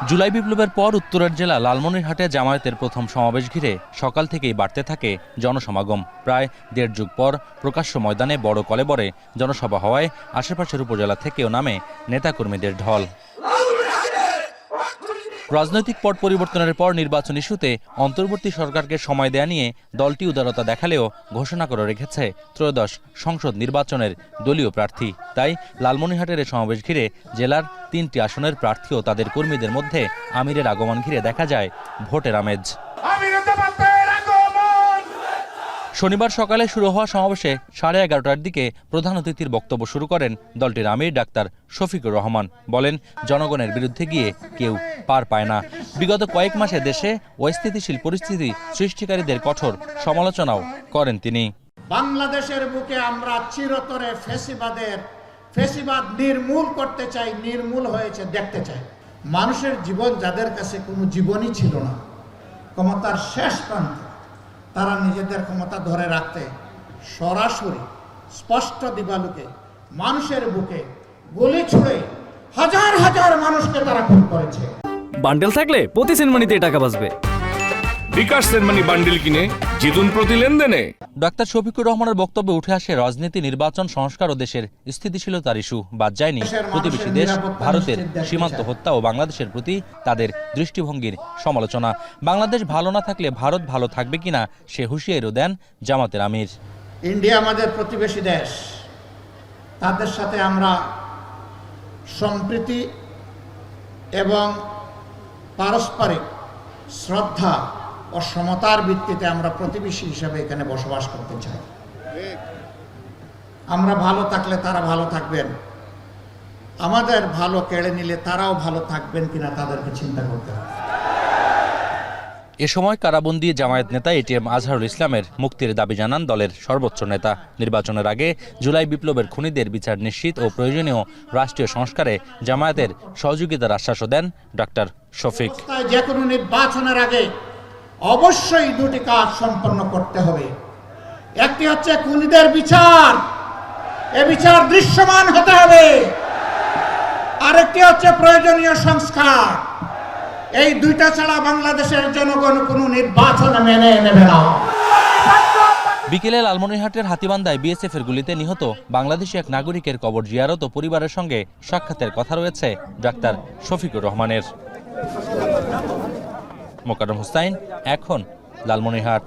জুলাই বিপ্লবের পর উত্তরের জেলা লালমনিরহাটে জামায়াতের প্রথম সমাবেশ ঘিরে সকাল থেকেই বাড়তে থাকে জনসমাগম। প্রায় দেড় যুগ পর প্রকাশ্য ময়দানে বড় কলেবরে জনসভা হওয়ায় আশেপাশের উপজেলা থেকেও নামে নেতাকর্মীদের ঢল। রাজনৈতিক পট পরিবর্তনের পর নির্বাচন ইস্যুতে অন্তর্বর্তী সরকারকে সময় দেয়া নিয়ে দলটি উদারতা দেখালেও ঘোষণা করে রেখেছে ত্রয়োদশ সংসদ নির্বাচনের দলীয় প্রার্থী। তাই লালমনিরহাটের সমাবেশ ঘিরে জেলার 3টি আসনের প্রার্থী ও তাদের কর্মীদের মধ্যে আমিরের আগমন ঘিরে দেখা যায় ভোটের আমেজ। শনিবার সকালে শুরু হওয়া সমাবেশে 11:30টার দিকে প্রধান অতিথির বক্তব্য শুরু করেন দলটির আমির ডাক্তার শফিকুর রহমান। বলেন, জনগণের বিরুদ্ধে গিয়ে কেউ পার পায় না। বিগত কয়েক মাসে দেশে অস্থিতিশীল পরিস্থিতি সৃষ্টিকারীদের কঠোর সমালোচনাও করেন তিনি। বাংলাদেশের বুকে আমরা চিরতরে ফেসিবাদ নির্মূল করতে চাই, নির্মূল হয়েছে দেখতে চাই। মানুষের জীবন যাদের কাছে কোনো জীবনই ছিল না, ক্ষমতার শেষ প্রান্তে, তারা নিজেদের ক্ষমতা ধরে রাখতে সরাসরি স্পষ্ট দিবালোকে মানুষের বুকে গুলি ছুড়ে হাজার হাজার মানুষকে তারা খুন করেছে। বান্ডেল থাকলে প্রতি সেনমানিতে টাকা বাঁচবে। বিকাশ সেনমানি বান্ডেল কিনে জিতুন প্রতি লেনদেনে। ডাক্তার শফিকুর রহমানের বক্তব্যে উঠে আসে রাজনীতি, নির্বাচন, সংস্কার ও দেশের স্থিতিশীলতার ইস্যু। বাদ যায়নি প্রতিবেশী দেশ ভারতের সীমান্ত হত্যা ও বাংলাদেশের প্রতি তাদের দৃষ্টিভঙ্গির সমালোচনা। বাংলাদেশ ভালো না থাকলে ভারত ভালো থাকবে কিনা সে হুঁশিয়ারিও দেন জামাতের আমির। ইন্ডিয়া আমাদের প্রতিবেশী দেশ, তাদের সাথে আমরা সম্প্রীতি এবং পারস্পরিক শ্রদ্ধা ও সমতার ভিত্তিতে আমরা প্রতিবেশী হিসেবে এখানে বসবাস করতে চাই। আমরা ভালো থাকলে তারা ভালো থাকবেন, আমাদের ভালো কেড়ে নিলে তারাও ভালো থাকবেন কিনা তাদেরকে চিন্তা করতে হবে। এ সময় কারাবন্দী জামায়াত নেতা এটিএম আজহারুল ইসলামের মুক্তির দাবি জানান দলের সর্বোচ্চ নেতা। নির্বাচনের আগে জুলাই বিপ্লবের খুনিদের বিচার নিশ্চিত ও প্রয়োজনীয় রাষ্ট্রীয় সংস্কারে জামায়াতের সহযোগিতার আশ্বাসও দেন ডাক্তার শফিক। যে কোনো নির্বাচনের আগে অবশ্যই দুটি কাজ সম্পন্ন করতে হবে। একটি হচ্ছে খুনিদের বিচার, এ বিচার দৃশ্যমান হতে হবে। আরেকটি হচ্ছে প্রয়োজনীয় সংস্কার। এই দুইটা ছাড়া বাংলাদেশের জনগণ কোনো নির্বাচন মেনে নেবে না। বিকেলে লালমনিরহাটের হাতীবান্ধায় বিএসএফ এর গুলিতে নিহত বাংলাদেশি এক নাগরিকের কবর জিয়ারত ও পরিবারের সঙ্গে সাক্ষাতের কথা রয়েছে ডাক্তার শফিকুর রহমানের। মোকাররম হোসাইন, এখন লালমনিরহাট।